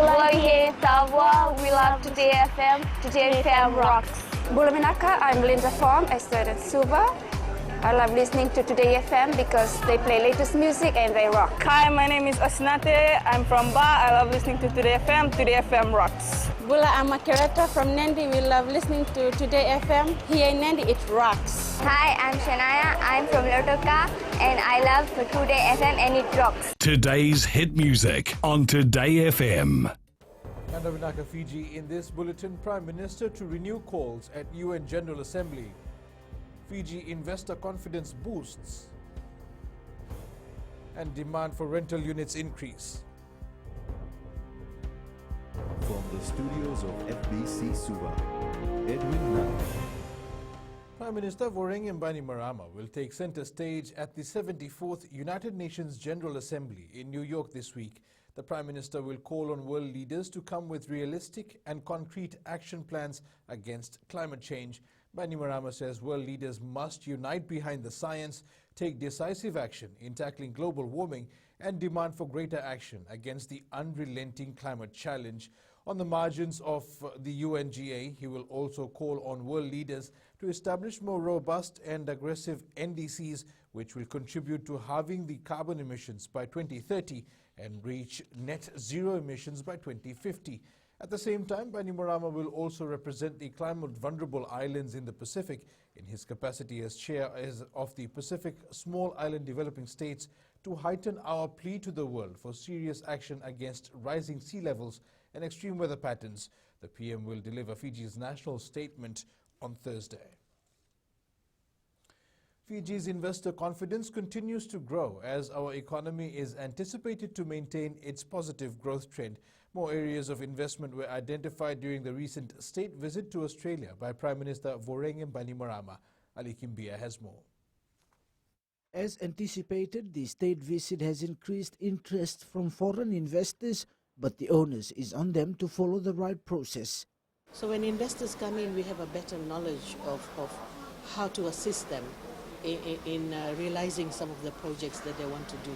Bulawihé Tavwa, we love Today FM. Today FM rocks. Bulaminaka, I'm Linda Form, a student Suva. I love listening to Today FM because they play latest music and they rock. Hi, my name is Osinate. I'm from Ba. I love listening to Today FM. Today FM rocks. Bula, I'm a curator from Nandi. We love listening to Today FM. Here in Nandi, it rocks. Hi, I'm Shania. I'm from Lotoka and I love Today FM and it rocks. Today's hit music on Today FM. Nandavindaka, Fiji. In this bulletin, Prime Minister to renew calls at UN General Assembly. Fiji investor confidence boosts and demand for rental units increase. From the studios of FBC Suva, Edwin Nang. Prime Minister Voreqe Bainimarama will take center stage at the 74th United Nations General Assembly in New York this week. The Prime Minister will call on world leaders to come with realistic and concrete action plans against climate change. Bainimarama says world leaders must unite behind the science, take decisive action in tackling global warming, and demand for greater action against the unrelenting climate challenge. On the margins of the UNGA, he will also call on world leaders to establish more robust and aggressive NDCs, which will contribute to halving the carbon emissions by 2030 and reach net zero emissions by 2050. At the same time, Bainimarama will also represent the climate-vulnerable islands in the Pacific in his capacity as chair of the Pacific Small Island Developing States to heighten our plea to the world for serious action against rising sea levels and extreme weather patterns. The PM will deliver Fiji's national statement on Thursday. Fiji's investor confidence continues to grow as our economy is anticipated to maintain its positive growth trend. More areas of investment were identified during the recent state visit to Australia by Prime Minister Voreqe Bainimarama. Ali Kimbia has more. As anticipated, the state visit has increased interest from foreign investors, but the onus is on them to follow the right process. So when investors come in, we have a better knowledge of how to assist them in realizing some of the projects that they want to do,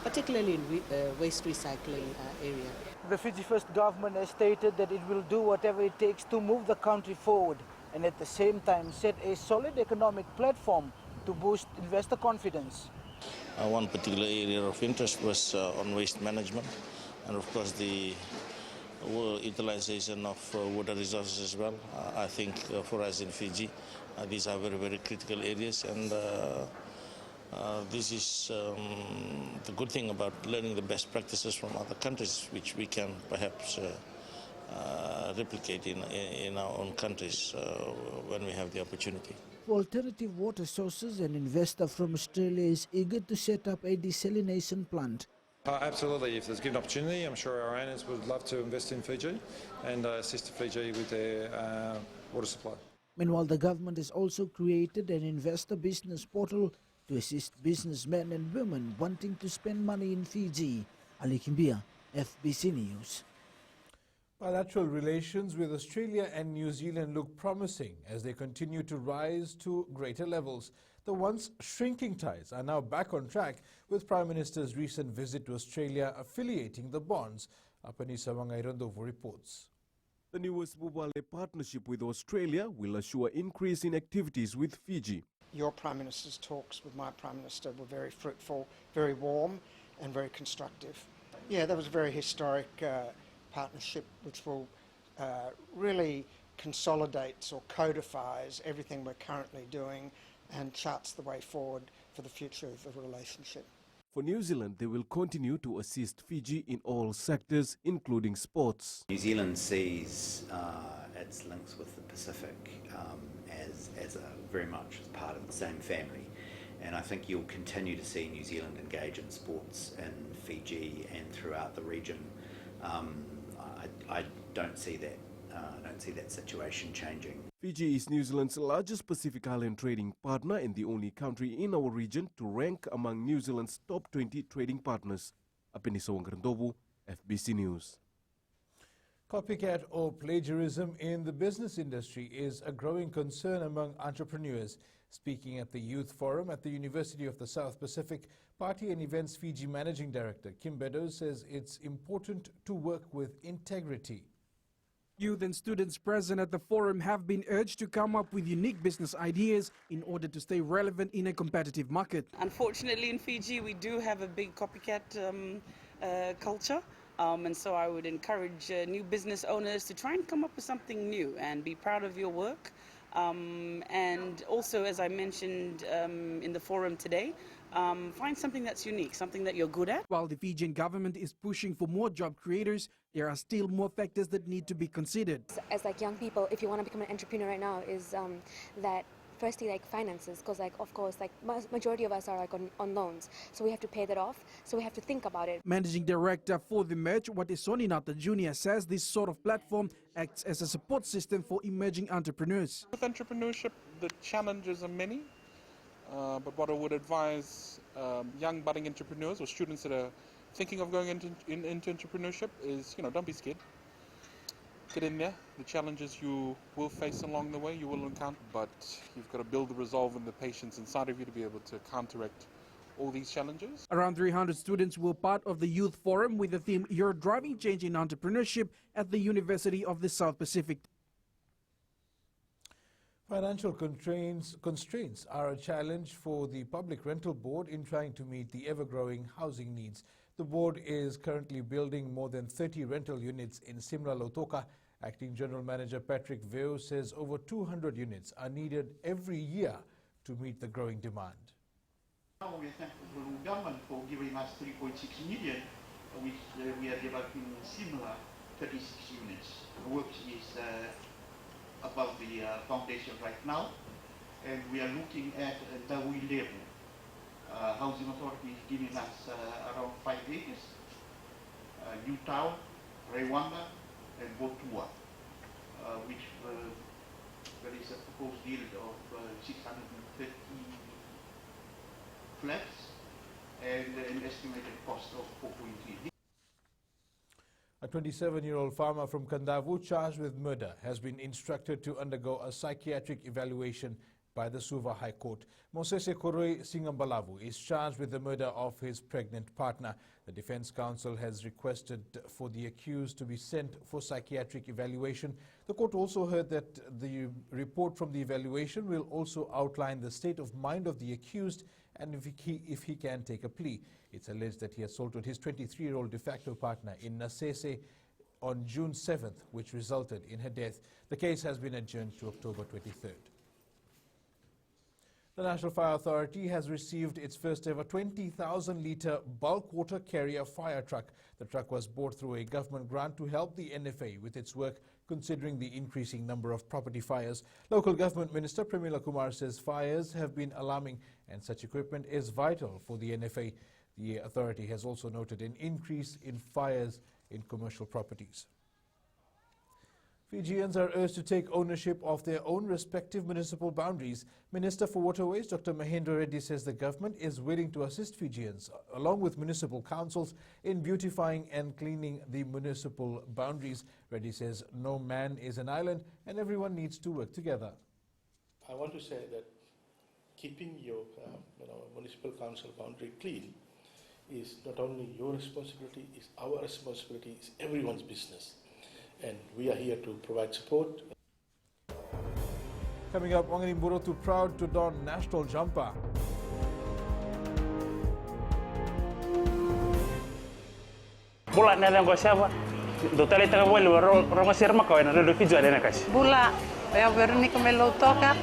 particularly in waste recycling area. The Fiji First government has stated that it will do whatever it takes to move the country forward and at the same time set a solid economic platform to boost investor confidence. One particular area of interest was on waste management and of course the utilization of water resources as well. I think for us in Fiji, these are very, very critical areas, and this is the good thing about learning the best practices from other countries, which we can perhaps replicate in our own countries when we have the opportunity. For alternative water sources, an investor from Australia is eager to set up a desalination plant. Absolutely. If there's a given opportunity, I'm sure our owners would love to invest in Fiji and assist Fiji with their water supply. Meanwhile, the government has also created an investor business portal to assist businessmen and women wanting to spend money in Fiji. Ali Kimbia, FBC News. Bilateral relations with Australia and New Zealand look promising as they continue to rise to greater levels. The once shrinking ties are now back on track, with Prime Minister's recent visit to Australia affiliating the bonds. Apanisa Wangairondovo reports. The newest Bubale partnership with Australia will assure increase in activities with Fiji. Your Prime Minister's talks with my Prime Minister were very fruitful, very warm and very constructive. Yeah, that was a very historic partnership which will really consolidates or codifies everything we're currently doing and charts the way forward for the future of the relationship. For New Zealand, they will continue to assist Fiji in all sectors, including sports. New Zealand sees its links with the Pacific as very much as part of the same family. And I think you'll continue to see New Zealand engage in sports in Fiji and throughout the region. I don't see that. I don't see that situation changing. Fiji is New Zealand's largest Pacific Island trading partner and the only country in our region to rank among New Zealand's top 20 trading partners. Apenisa Wangrandobu, FBC News. Copycat or plagiarism in the business industry is a growing concern among entrepreneurs. Speaking at the Youth Forum at the University of the South Pacific, Party and Events Fiji Managing Director Kim Beddoes says it's important to work with integrity. Youth and students present at the forum have been urged to come up with unique business ideas in order to stay relevant in a competitive market. Unfortunately, in Fiji, we do have a big copycat culture. And so I would encourage new business owners to try and come up with something new and be proud of your work. And also, as I mentioned in the forum today, find something that's unique, something that you're good at. While the Fijian government is pushing for more job creators, there are still more factors that need to be considered. As like young people, if you want to become an entrepreneur right now, is that firstly, like finances, because like of course, like majority of us are like on loans, so we have to pay that off. So we have to think about it. Managing Director for the Merge, Watesoni Nata Jr. says this sort of platform acts as a support system for emerging entrepreneurs. With entrepreneurship, the challenges are many, but what I would advise young budding entrepreneurs or students that are thinking of going into entrepreneurship is, don't be scared. Get in there. The challenges you will face along the way, you will encounter, but you've got to build the resolve and the patience inside of you to be able to counteract all these challenges. Around 300 students were part of the Youth Forum with the theme You're Driving Change in Entrepreneurship at the University of the South Pacific. Financial constraints are a challenge for the Public Rental Board in trying to meet the ever-growing housing needs. The board is currently building more than 30 rental units in Simla Lautoka. Acting General Manager Patrick Veo says over 200 units are needed every year to meet the growing demand. We are thankful to the government for giving us 3.6 million, which we are developing Simla 36 units. The work is above the foundation right now, and we are looking at the level. Housing Authority is giving us around 5 acres, New Town, Rewanda, and Botua, which there is a proposed yield of 630 flats and an estimated cost of 4.3. A 27-year-old farmer from Kandavu charged with murder has been instructed to undergo a psychiatric evaluation by the Suva High Court. Mosese Koroi Singambalavu is charged with the murder of his pregnant partner. The Defense Counsel has requested for the accused to be sent for psychiatric evaluation. The court also heard that the report from the evaluation will also outline the state of mind of the accused and if he can take a plea. It's alleged that he assaulted his 23-year-old de facto partner in Nasese on June 7th, which resulted in her death. The case has been adjourned to October 23rd. The National Fire Authority has received its first ever 20,000-litre bulk water carrier fire truck. The truck was bought through a government grant to help the NFA with its work considering the increasing number of property fires. Local Government Minister Premila Kumar says fires have been alarming and such equipment is vital for the NFA. The authority has also noted an increase in fires in commercial properties. Fijians are urged to take ownership of their own respective municipal boundaries. Minister for Waterways Dr. Mahendra Reddy says the government is willing to assist Fijians, along with municipal councils, in beautifying and cleaning the municipal boundaries. Reddy says no man is an island and everyone needs to work together. I want to say that keeping your municipal council boundary clean is not only your responsibility, it's our responsibility, it's everyone's business. And we are here to provide support. Coming up, Wangani Mburotu proud to don national jumper. Bula na lang ko siya. Dotali taga wali rongo sirma ko na lolo Fiji na kasi. Bula ya Veronica Melotoka.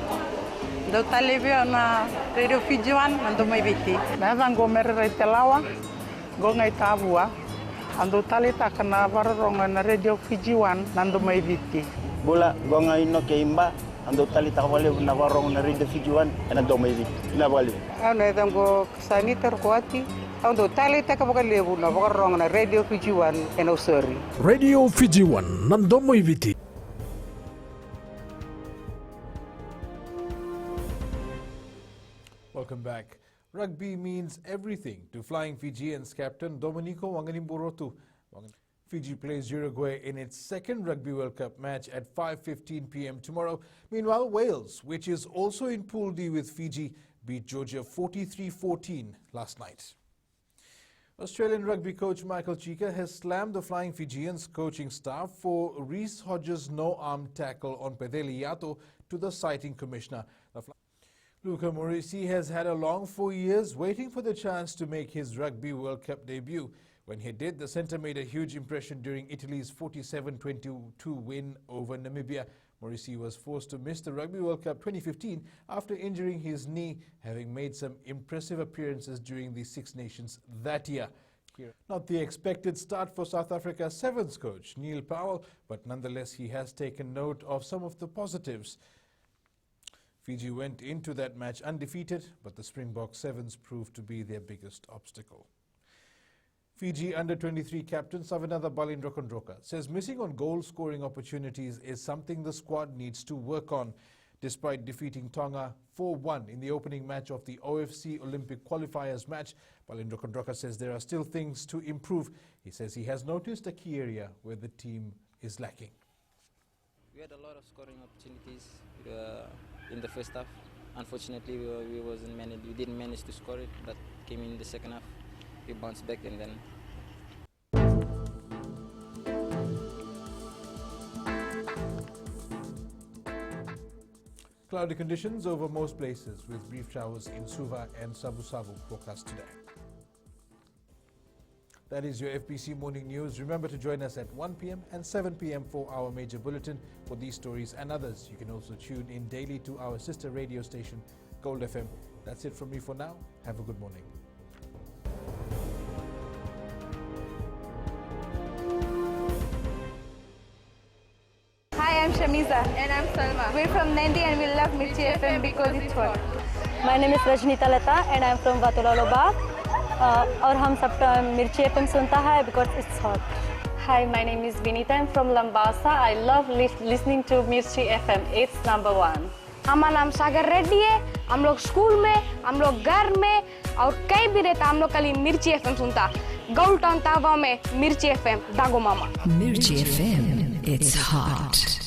Dotali bio na Radio Fiji wan ando mai biti. Na zango merre telawa. Go ngai tabua. Ando talita kana varonga na Radio Fiji wan nando mai viti. Bola gonga ino ke imba ando talita wale na varonga na Radio Fiji wan nando mai viti. Na wale. Ana dango sani terkuati. Ando talita ka lebu na varonga na Radio Fiji wan eno sorry. Radio Fiji wan nando mai viti. Welcome back. Rugby means everything to Flying Fijians captain Domenico Wangani Mburotu. Fiji plays Uruguay in its second Rugby World Cup match at 5:15 p.m. tomorrow. Meanwhile, Wales, which is also in Pool D with Fiji, beat Georgia 43-14 last night. Australian rugby coach Michael Cheika has slammed the Flying Fijians coaching staff for Reece Hodges' no-arm tackle on Pedeli Yato to the citing commissioner. Luca Morisi has had a long 4 years waiting for the chance to make his Rugby World Cup debut. When he did, the centre made a huge impression during Italy's 47-22 win over Namibia. Morisi was forced to miss the Rugby World Cup 2015 after injuring his knee, having made some impressive appearances during the Six Nations that year. Not the expected start for South Africa's Sevens coach, Neil Powell, but nonetheless he has taken note of some of the positives. Fiji went into that match undefeated, but the Springbok Sevens proved to be their biggest obstacle. Fiji under-23 captain Savinatha Balindra says missing on goal-scoring opportunities is something the squad needs to work on. Despite defeating Tonga 4-1 in the opening match of the OFC Olympic qualifiers match, Balindra says there are still things to improve. He says he has noticed a key area where the team is lacking. We had a lot of scoring opportunities in the first half. Unfortunately, we didn't manage to score it. That came in the second half. We bounced back and then. Cloudy conditions over most places with brief showers in Suva and Savu-Savu forecast today. That is your FBC Morning News. Remember to join us at 1 p.m. and 7 p.m. for our major bulletin. For these stories and others, you can also tune in daily to our sister radio station, Gold FM. That's it from me for now. Have a good morning. Hi, I'm Shamiza. And I'm Salma. We're from Nandi and we love Mirchi FM because it's hot. My name is Rajnita Lata and I'm from Vatulaloba. और हम सब मिर्ची FM सुनता है because it's hot. Hi, my name is Vinita. I'm from Lambasa. I love listening to Mirchi FM. It's number one. हमारा नाम सागर रेड्डी है. हम लोग स्कूल में, हम लोग घर में और कहीं भी रहता हम लोग खाली मिर्ची FM सुनता. गोल्ड टाउन तावा में मिर्ची FM दागो मामा. Mirchi FM, it's hot.